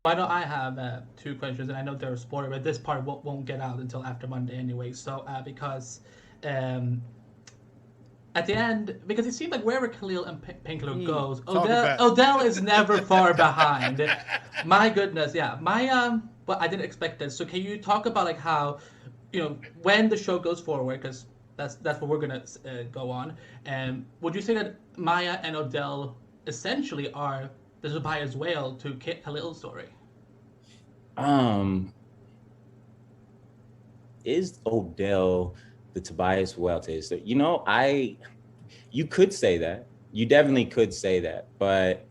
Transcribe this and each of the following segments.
I know I have two questions, and I know they're a spoiler, but this part won't get out until after Monday anyway. So, because um, at the end, because it seems like wherever Khalil and Painkiller goes, Talk about it. Odell is never far behind. My goodness, yeah. But I didn't expect this. So, can you talk about like how, when the show goes forward, because that's what we're gonna go on. Would you say that Maya and Odell essentially are the Tobias Whale to Kit Khalil's story? Um, is Odell the Tobias Wells? So, you could say that. You definitely could say that. But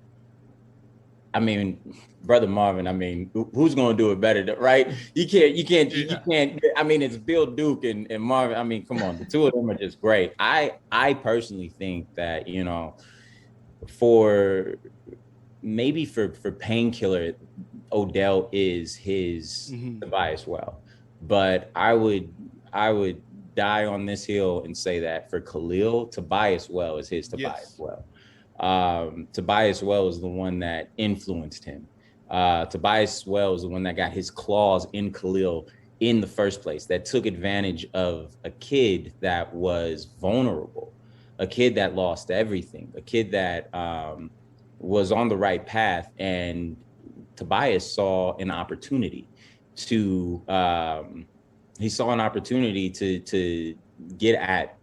I mean, brother Marvin, I mean, who's going to do it better, right? You can't. I mean, it's Bill Duke and Marvin. I mean, come on, the two of them are just great. I personally think that, for maybe for Painkiller, Odell is his Tobias Well, but I would die on this hill and say that for Khalil, Tobias Well is his Tobias Yes. Well. Tobias Well is the one that influenced him. Tobias Well is the one that got his claws in Khalil in the first place, that took advantage of a kid that was vulnerable, a kid that lost everything, a kid that was on the right path. And Tobias saw an opportunity to he saw an opportunity to get at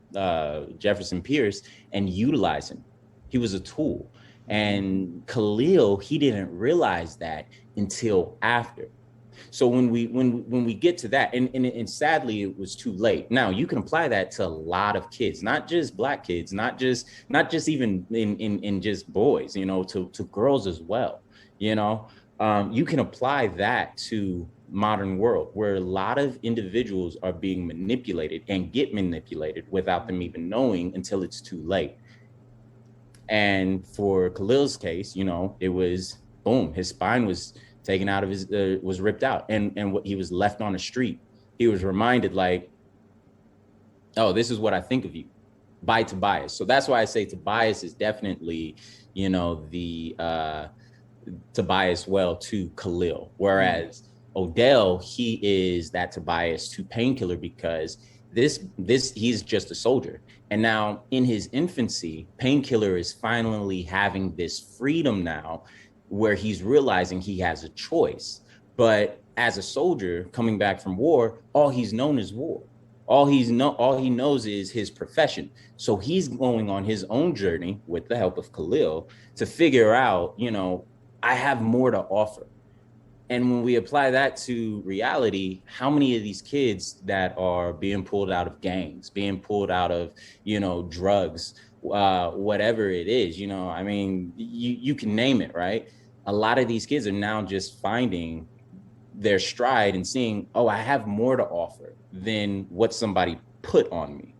Jefferson Pierce and utilize him. He was a tool. And Khalil, he didn't realize that until after. So when we get to that, and sadly it was too late. Now you can apply that to a lot of kids, not just black kids, not just even in just boys, to girls as well. You know, you can apply that to modern world where a lot of individuals are being manipulated and get manipulated without them even knowing until it's too late. And for Khalil's case, it was boom, his spine was taken out of his was ripped out, and what he was left on the street. He was reminded, like, oh, this is what I think of you, by Tobias. So that's why I say Tobias is definitely, the Tobias Well to Khalil, whereas Odell, he is that Tobias to Painkiller, because this he's just a soldier. And now in his infancy, Painkiller is finally having this freedom now where he's realizing he has a choice. But as a soldier coming back from war, all he's known is war. All he knows is his profession. So he's going on his own journey with the help of Khalil to figure out, I have more to offer. And when we apply that to reality, how many of these kids that are being pulled out of gangs, being pulled out of, drugs, whatever it is, I mean, you can name it, right? A lot of these kids are now just finding their stride and seeing, oh, I have more to offer than what somebody put on me.